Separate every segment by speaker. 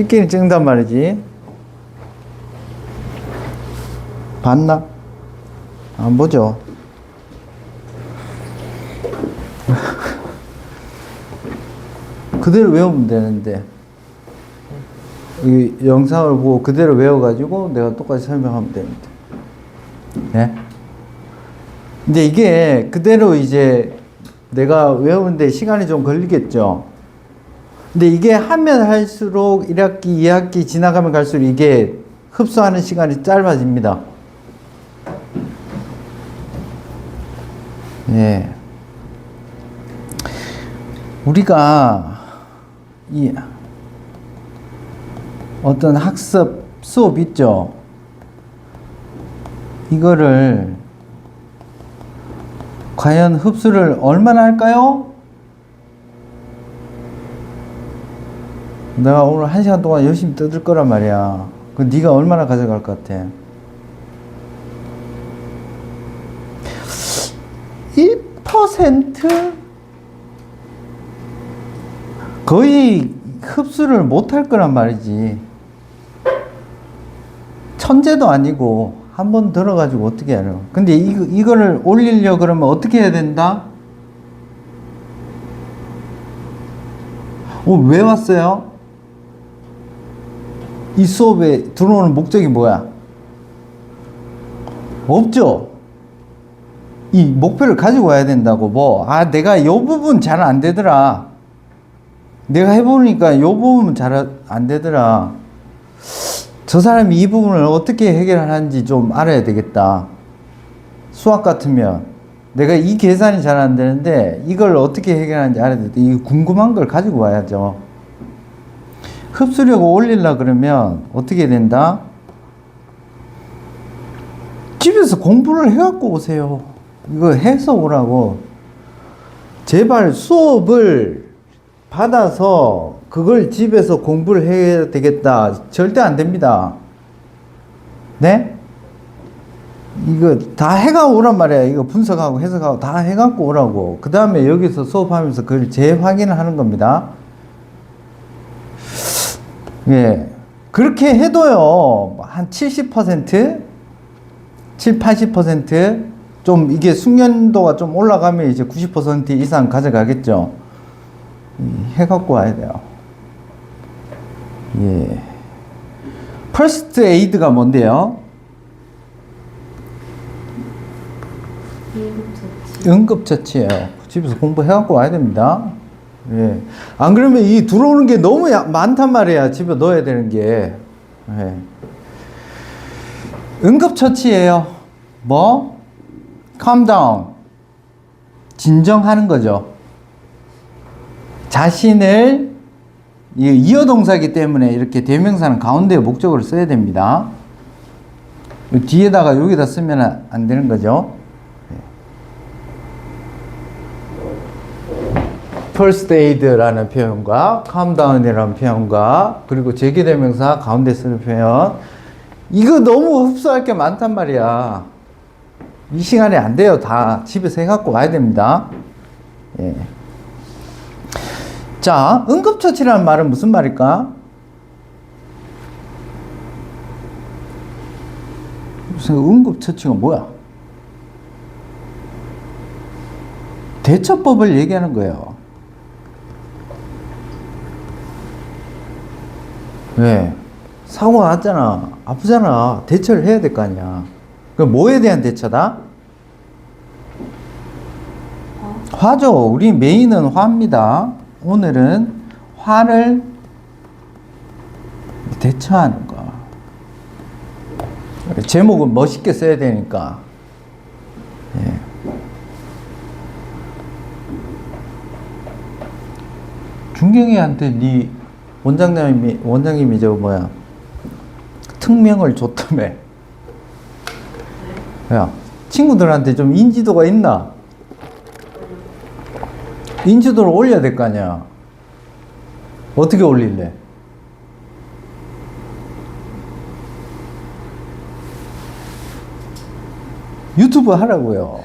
Speaker 1: 찍기는 찍는단 말이지. 봤나? 안 보죠. 그대로 외우면 되는데, 이 영상을 보고 그대로 외워가지고 내가 똑같이 설명하면 됩니다. 네? 근데 이게 그대로 이제 내가 외우는데 시간이 좀 걸리겠죠. 근데 이게 하면 할수록 1학기, 2학기 지나가면 갈수록 이게 흡수하는 시간이 짧아집니다. 예. 우리가 이 어떤 학습 수업 있죠. 이거를 과연 흡수를 얼마나 할까요? 내가 오늘 1시간 동안 열심히 뜯을 거란 말이야. 그 네가 얼마나 가져갈 것 같아? 1%? 거의 흡수를 못할 거란 말이지. 천재도 아니고 한 번 들어가지고 어떻게 하려. 근데 이거를 올리려고 그러면 어떻게 해야 된다? 왜 왔어요? 이 수업에 들어오는 목적이 뭐야? 없죠? 이 목표를 가지고 와야 된다고. 내가 이 부분 잘 안 되더라. 내가 해보니까 이 부분 잘 안 되더라. 저 사람이 이 부분을 어떻게 해결하는지 좀 알아야 되겠다. 수학 같으면 내가 이 계산이 잘 안 되는데 이걸 어떻게 해결하는지 알아야 되겠다. 이 궁금한 걸 가지고 와야죠. 흡수력을 올리려고 그러면 어떻게 된다? 집에서 공부를 해갖고 오세요. 이거 해서 오라고. 제발 수업을 받아서 그걸 집에서 공부를 해야 되겠다. 절대 안 됩니다. 네? 이거 다 해가 오란 말이야. 이거 분석하고 해석하고 다 해갖고 오라고. 그 다음에 여기서 수업하면서 그걸 재확인을 하는 겁니다. 예. 그렇게 해도요, 한 70%? 7, 80%? 좀 이게 숙련도가 좀 올라가면 이제 90% 이상 가져가겠죠. 해갖고 와야 돼요. 예. 퍼스트 에이드가 뭔데요? 응급처치예요. 집에서 공부해갖고 와야 됩니다. 예. 안 그러면 이 들어오는 게 너무 많단 말이야. 집에 넣어야 되는 게. 예. 응급처치예요. calm down. 진정하는 거죠. 자신을, 이어동사이기 때문에 이렇게 대명사는 가운데 목적어를 써야 됩니다. 뒤에다가 여기다 쓰면 안 되는 거죠. first aid라는 표현과 calm down이라는 표현과 그리고 제기대명사 가운데 쓰는 표현, 이거 너무 흡수할 게 많단 말이야. 이 시간에 안 돼요. 다 집에서 해갖고 와야 됩니다. 예. 자, 응급처치라는 말은 무슨 말일까? 응급처치가 뭐야? 대처법을 얘기하는 거예요. 왜? 사고가 났잖아. 아프잖아. 대처를 해야 될 거 아니야. 그럼 뭐에 대한 대처다? 화죠. 우리 메인은 화입니다. 오늘은 화를 대처하는 거. 제목은 멋있게 써야 되니까. 예. 준경이한테 네 원장님이 특명을 줬다며. 야, 친구들한테 좀 인지도가 있나? 인지도를 올려야 될 거 아니야. 어떻게 올릴래? 유튜브 하라고요.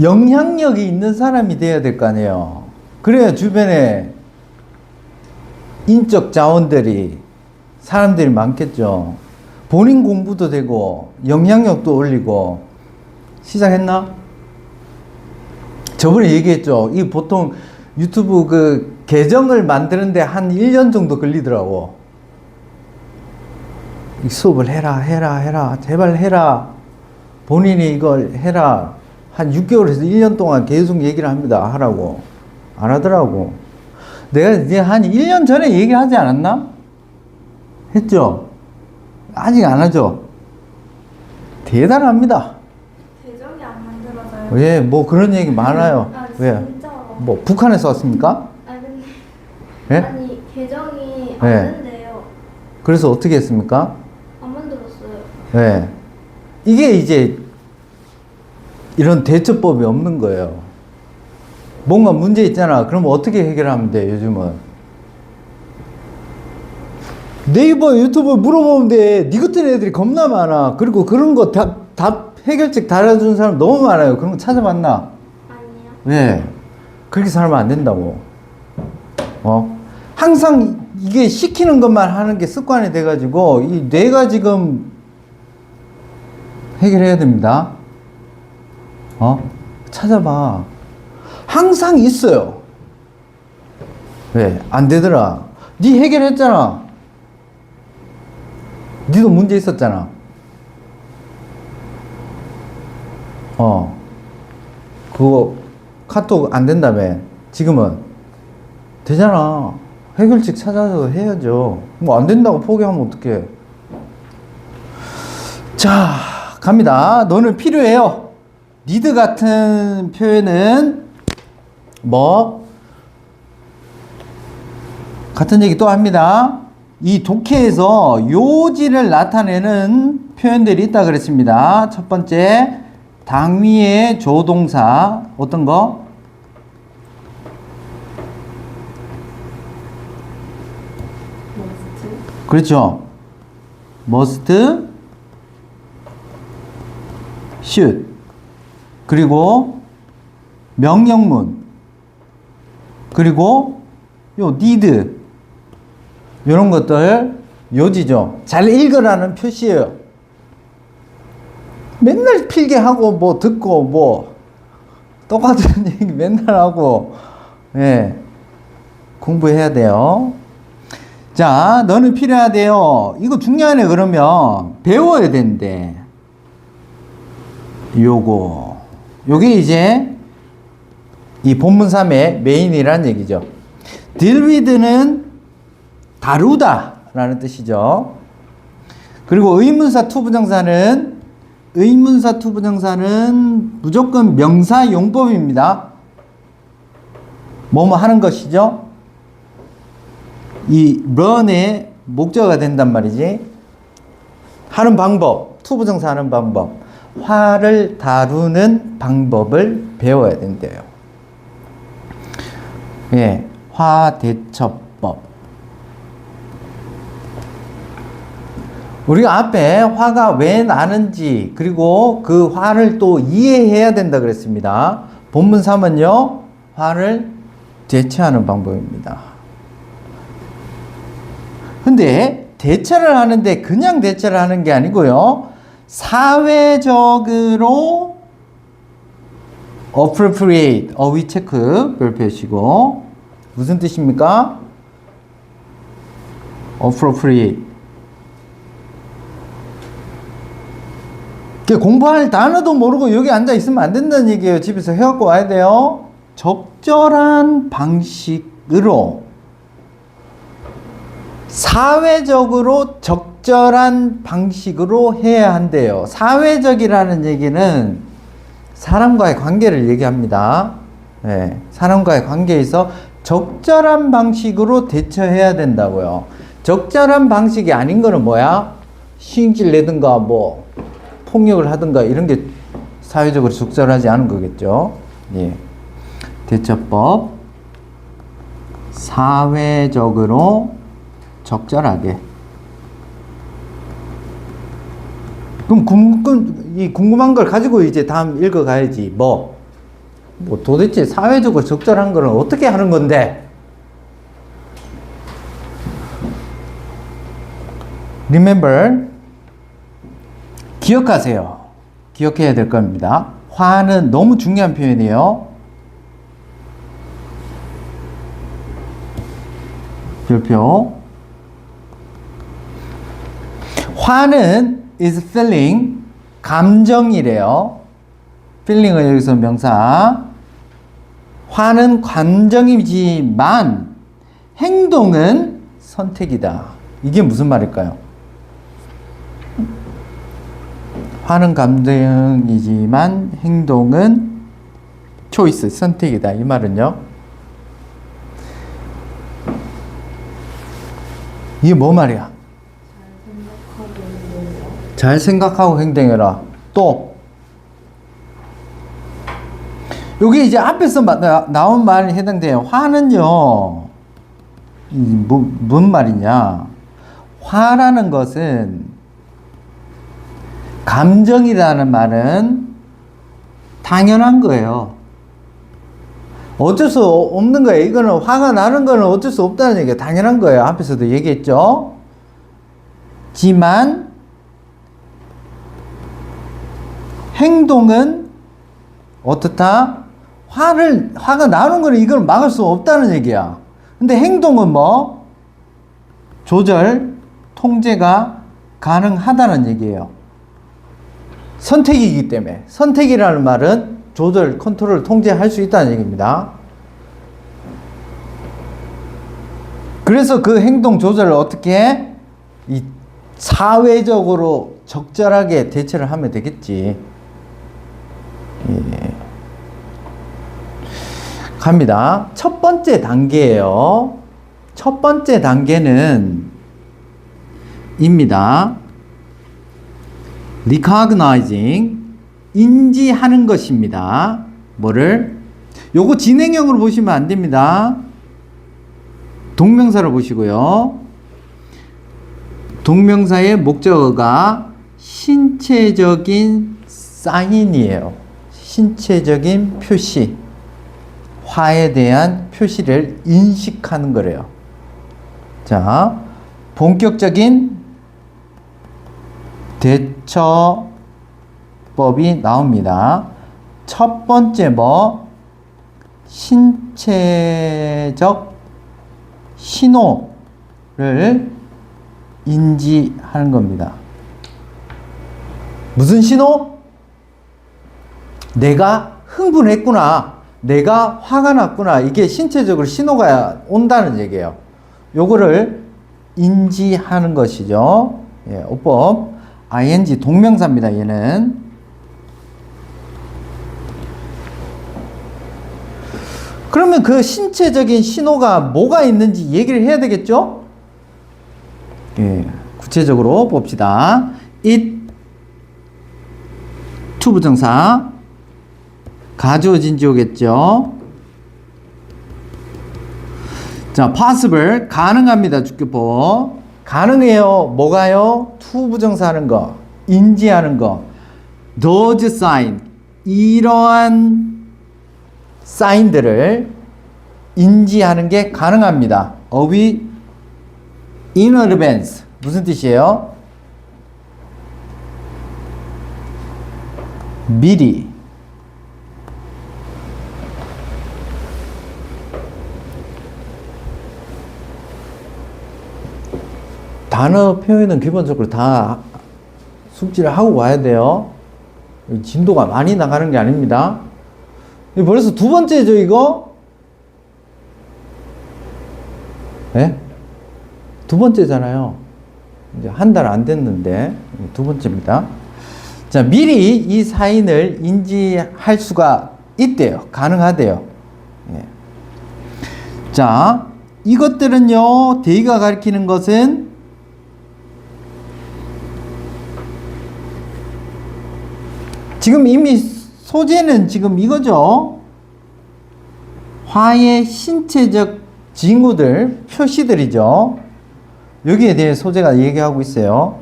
Speaker 1: 영향력이 있는 사람이 돼야 될 거 아니에요. 그래야 주변에 인적 자원들이 사람들이 많겠죠. 본인 공부도 되고 영향력도 올리고. 시작했나? 저번에 얘기했죠. 이 보통 유튜브 그 계정을 만드는데 한 1년 정도 걸리더라고. 이 수업을 해라. 제발 해라. 본인이 이걸 해라. 한 6개월에서 1년 동안 계속 얘기를 합니다. 하라고. 안 하더라고. 내가 이제 한 1년 전에 얘기하지 않았나? 했죠? 아직 안 하죠? 대단합니다.
Speaker 2: 계정이 안 만들어져요.
Speaker 1: 왜? 뭐 그런 얘기 많아요.
Speaker 2: 아,
Speaker 1: 왜?
Speaker 2: 진짜.
Speaker 1: 뭐 북한에서 왔습니까?
Speaker 2: 아니 근데
Speaker 1: 예?
Speaker 2: 아니 계정이 안
Speaker 1: 네.
Speaker 2: 된대요.
Speaker 1: 그래서 어떻게 했습니까?
Speaker 2: 안 만들었어요.
Speaker 1: 네. 이게 이제 이런 대처법이 없는 거예요. 뭔가 문제 있잖아. 그럼 어떻게 해결하면 돼, 요즘은? 네이버 유튜브 물어보면 돼. 니 같은 애들이 겁나 많아. 그리고 그런 거 답 해결책 달아주는 사람 너무 많아요. 그런 거 찾아봤나?
Speaker 2: 아니요.
Speaker 1: 왜? 그렇게 살면 안 된다고. 항상 이게 시키는 것만 하는 게 습관이 돼가지고, 이 뇌가 지금 해결해야 됩니다. 찾아봐. 항상 있어요. 왜? 안 되더라. 니 해결했잖아. 니도 문제 있었잖아. 그거 카톡 안 된다며. 지금은 되잖아. 해결책 찾아서 해야죠. 뭐 안 된다고 포기하면 어떡해. 자, 갑니다. 너는 필요해요. need 같은 표현은 뭐 같은 얘기 또 합니다. 이 독해에서 요지를 나타내는 표현들이 있다 그랬습니다. 첫 번째, 당위의 조동사. 어떤 거?
Speaker 2: 머스트.
Speaker 1: 그렇죠. must, should. 그리고 명령문. 그리고 요 need. 이런 것들 요지죠. 잘 읽으라는 표시예요. 맨날 필기하고 뭐 듣고 뭐 똑같은 얘기 맨날 하고, 예, 공부해야 돼요. 자, 너는 필요하대요. 이거 중요하네. 그러면 배워야 된대. 요게 이제 이 본문 3의 메인이란 얘기죠. deal with는 다루다 라는 뜻이죠. 그리고 의문사 투부정사는 무조건 명사 용법입니다. 뭐뭐 하는 것이죠. 이 run의 목적어가 된단 말이지. 하는 방법, 투부정사 하는 방법, 화를 다루는 방법을 배워야 된대요. 예, 화대처법. 우리가 앞에 화가 왜 나는지, 그리고 그 화를 또 이해해야 된다 그랬습니다. 본문 3은요, 화를 대처하는 방법입니다. 근데 대처를 하는데 그냥 대처를 하는 게 아니고요, 사회적으로 appropriate, 어휘 체크 별표시고, 무슨 뜻입니까? appropriate. 공부할 단어도 모르고 여기 앉아 있으면 안 된다는 얘기예요. 집에서 해갖고 와야 돼요. 적절한 방식으로, 사회적으로 적절한 방식으로 해야 한대요. 사회적이라는 얘기는 사람과의 관계를 얘기합니다. 네, 사람과의 관계에서 적절한 방식으로 대처해야 된다고요. 적절한 방식이 아닌 거는 뭐야? 시행질 내든가 뭐 폭력을 하든가 이런 게 사회적으로 적절하지 않은 거겠죠. 예. 대처법. 사회적으로 적절하게. 그럼 궁금한 걸 가지고 이제 다음 읽어가야지. 뭐 도대체 사회적으로 적절한 거는 어떻게 하는 건데? Remember. 기억하세요. 기억해야 될 겁니다. 화는 너무 중요한 표현이에요. 별표. 화는 is feeling, 감정이래요. feeling은 여기서 명사. 화는 감정이지만 행동은 선택이다. 이게 무슨 말일까요? 화는 감정이지만 행동은 choice, 선택이다. 이 말은요. 이게 뭐 말이야? 잘 생각하고 행동해라. 또 여기 이제 앞에서 나온 말에 해당돼요. 화는요, 뭔 말이냐? 화라는 것은, 감정이라는 말은 당연한 거예요. 어쩔 수 없는 거예요. 이거는 화가 나는 거는 어쩔 수 없다는 얘기가 당연한 거예요. 앞에서도 얘기했죠. 지만 행동은 어떻다? 화가 나는 거는 이걸 막을 수 없다는 얘기야. 근데 행동은 뭐? 조절, 통제가 가능하다는 얘기예요. 선택이기 때문에. 선택이라는 말은 조절, 컨트롤, 통제할 수 있다는 얘기입니다. 그래서 그 행동 조절을 어떻게 이 사회적으로 적절하게 대처를 하면 되겠지. 예. 갑니다. 첫 번째 단계예요. 첫 번째 단계는 입니다. recognizing, 인지하는 것입니다. 뭐를? 요거 진행형으로 보시면 안 됩니다. 동명사로 보시고요. 동명사의 목적어가 신체적인 사인이에요. 신체적인 표시. 화에 대한 표시를 인식하는 거래요. 자, 본격적인 대처법이 나옵니다. 첫 번째 뭐? 신체적 신호를 인지하는 겁니다. 무슨 신호? 내가 흥분했구나. 내가 화가 났구나. 이게 신체적으로 신호가 온다는 얘기예요. 요거를 인지하는 것이죠. 예, 어법 ing 동명사입니다. 얘는. 그러면 그 신체적인 신호가 뭐가 있는지 얘기를 해야 되겠죠? 예, 구체적으로 봅시다. it 투부정사 가주어진주어겠죠. 자, possible 가능합니다. 주격보 가능해요. 뭐가요? 투부정사 하는 거, 인지하는 거. those sign, 이러한 사인들을 인지하는 게 가능합니다. 어휘 in advance 무슨 뜻이에요? 미리. 단어 표현은 기본적으로 다 숙지를 하고 와야 돼요. 진도가 많이 나가는 게 아닙니다. 벌써 두 번째죠, 이거? 네? 두 번째잖아요. 이제 한 달 안 됐는데, 두 번째입니다. 자, 미리 이 사인을 인지할 수가 있대요. 가능하대요. 예. 자, 이것들은요, 대의가 가리키는 것은 지금 이미 소재는 지금 이거죠. 화의 신체적 징후들, 표시들이죠. 여기에 대해 소재가 얘기하고 있어요.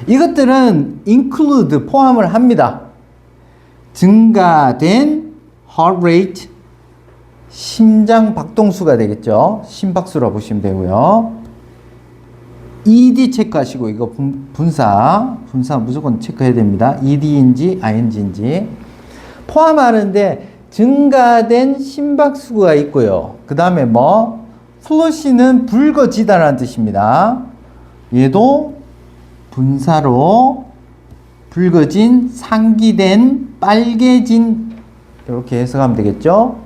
Speaker 1: 이것들은 include, 포함을 합니다. 증가된 heart rate, 심장 박동수가 되겠죠. 심박수라고 보시면 되고요. ed 체크하시고, 이거 분사 무조건 체크해야 됩니다. ed인지 ing인지. 포함하는데 증가된 심박수가 있고요. 그 다음에 뭐 플러시는 붉어지다라는 뜻입니다. 얘도 분사로 붉어진, 상기된, 빨개진, 이렇게 해석하면 되겠죠.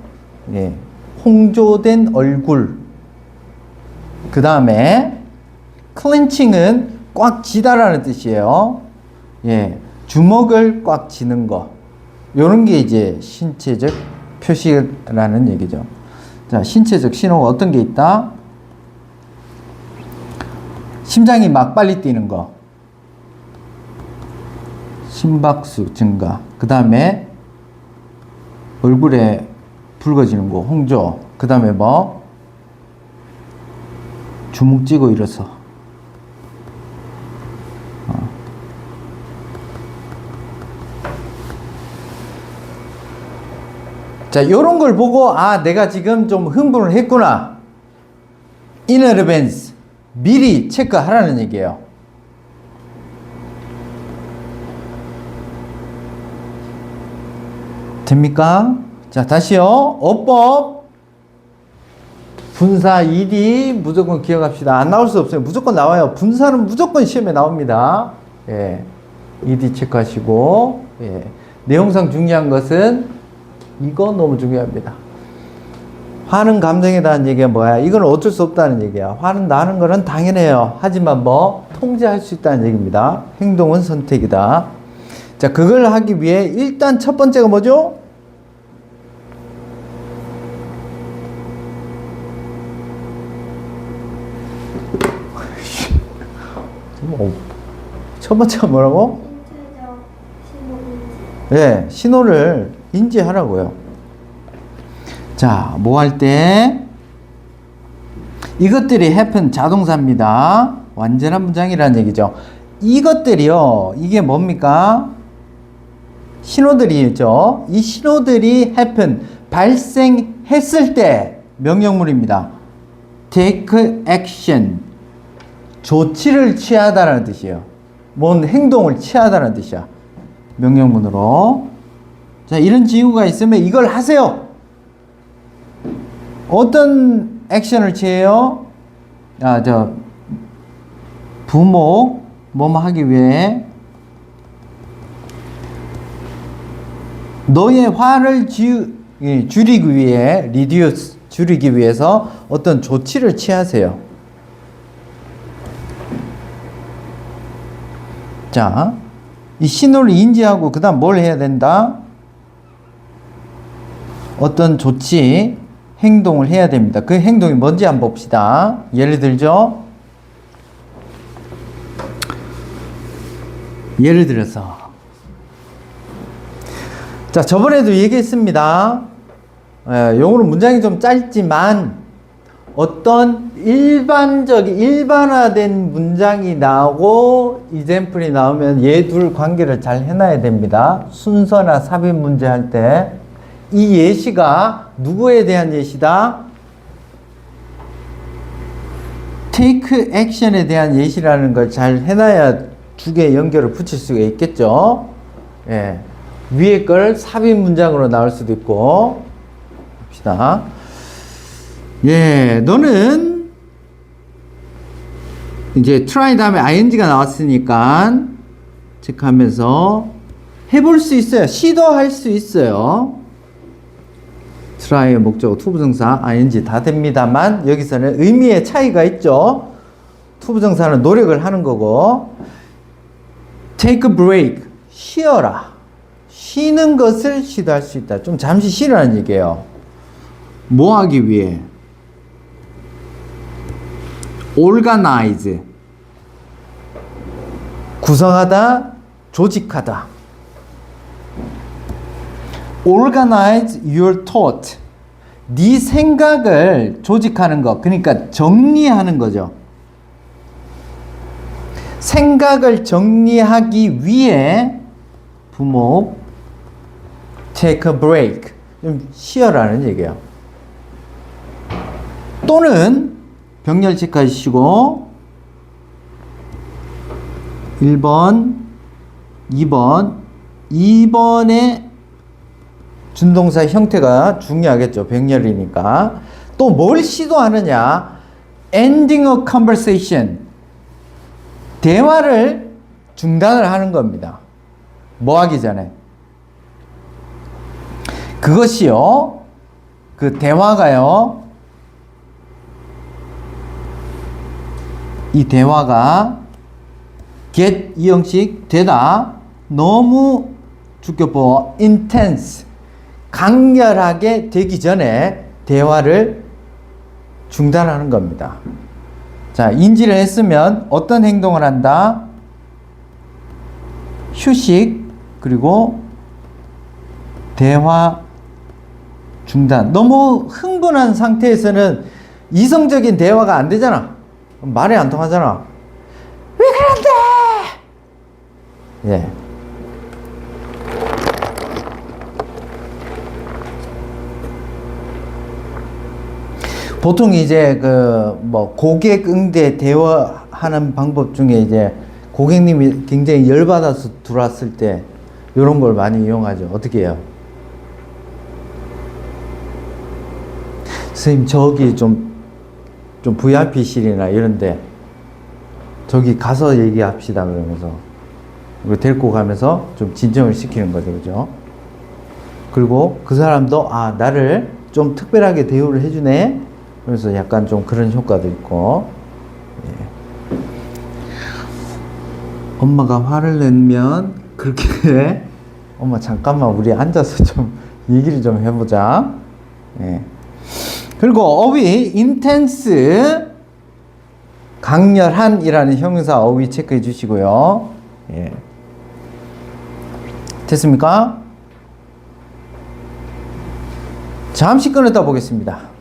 Speaker 1: 예. 홍조된 얼굴. 그 다음에 클렌칭은 꽉 쥐다라는 뜻이에요. 예. 주먹을 꽉 쥐는 거. 요런 게 이제 신체적 표시라는 얘기죠. 자, 신체적 신호가 어떤 게 있다? 심장이 막 빨리 뛰는 거. 심박수 증가. 그 다음에 얼굴에 붉어지는 거, 홍조. 그 다음에 뭐? 주먹 쥐고 일어서. 자, 요런 걸 보고, 아, 내가 지금 좀 흥분을 했구나. In advance. 미리 체크하라는 얘기예요. 됩니까? 자, 다시요. 어법. 분사 ED 무조건 기억합시다. 안 나올 수 없어요. 무조건 나와요. 분사는 무조건 시험에 나옵니다. 예. ED 체크하시고, 예. 내용상 중요한 것은 이거 너무 중요합니다. 화는 감정에 대한 얘기가 뭐야? 이건 어쩔 수 없다는 얘기야. 화는 나는 거는 당연해요. 하지만 뭐 통제할 수 있다는 얘기입니다. 행동은 선택이다. 자, 그걸 하기 위해 일단 첫 번째가 뭐죠? 첫 번째가 뭐라고?
Speaker 2: 신체적 신호인지.
Speaker 1: 네, 신호를 인지하라고요. 자, 뭐 할 때? 이것들이 happen 자동사입니다. 완전한 문장이라는 얘기죠. 이것들이요, 이게 뭡니까? 신호들이죠. 이 신호들이 happen, 발생했을 때 명령문입니다. take action, 조치를 취하다라는 뜻이에요. 뭔 행동을 취하다라는 뜻이야. 명령문으로. 자, 이런 징후가 있으면 이걸 하세요. 어떤 액션을 취해요? 부모, 뭐뭐 하기 위해 너의 화를 줄이기 위해, reduce, 줄이기 위해서 어떤 조치를 취하세요. 자, 이 신호를 인지하고 그 다음 뭘 해야 된다? 어떤 조치, 행동을 해야 됩니다. 그 행동이 뭔지 한번 봅시다. 예를 들죠? 예를 들어서 자, 저번에도 얘기했습니다. 요거는 문장이 좀 짧지만 어떤 일반화된 문장이 나오고 이젠플이 나오면 얘 둘 관계를 잘 해놔야 됩니다. 순서나 삽입 문제 할 때 이 예시가 누구에 대한 예시다? take action에 대한 예시라는 걸 잘 해놔야 두 개의 연결을 붙일 수가 있겠죠. 예. 위에 걸 삽입 문장으로 나올 수도 있고. 봅시다. 예, 너는 이제 try 다음에 ing가 나왔으니까 체크하면서 해볼 수 있어요. 시도할 수 있어요. try의 목적어 투부정사 ing 다 됩니다만 여기서는 의미의 차이가 있죠. 투부정사는 노력을 하는 거고 take a break, 쉬어라. 쉬는 것을 시도할 수 있다. 좀 잠시 쉬라는 얘기예요. 뭐 하기 위해? organize, 구성하다, 조직하다. organize your thought, 네 생각을 조직하는 것, 그러니까 정리하는 거죠. 생각을 정리하기 위해 부모 take a break, 좀 쉬어라는 얘기예요. 또는 병렬 체크하시고 1번, 2번, 2번의 준동사 형태가 중요하겠죠. 병렬이니까. 또 뭘 시도하느냐? ending a conversation. 대화를 중단을 하는 겁니다. 뭐 하기 전에. 그것이요. 그 대화가요. 이 대화가 get 이 형식 되다 너무 주격보 intense 강렬하게 되기 전에 대화를 중단하는 겁니다. 자, 인지를 했으면 어떤 행동을 한다? 휴식 그리고 대화 중단. 너무 흥분한 상태에서는 이성적인 대화가 안 되잖아. 말이 안 통하잖아. 왜 그런데? 예. 보통 이제 고객 응대 대화하는 방법 중에 이제 고객님이 굉장히 열받아서 들어왔을 때 이런 걸 많이 이용하죠. 어떻게 해요? 선생님 저기 좀 VIP실이나 이런데 저기 가서 얘기합시다 그러면서 이거 데리고 가면서 좀 진정을 시키는 거죠. 그죠? 그리고 그 사람도 나를 좀 특별하게 대우를 해주네. 그래서 약간 좀 그런 효과도 있고. 예. 엄마가 화를 내면 그렇게 엄마 잠깐만 우리 앉아서 좀 얘기를 좀 해보자. 예. 그리고 어휘 intense 강렬한 이라는 형용사 어휘 체크해 주시고요. 예. 됐습니까? 잠시 끊었다 보겠습니다.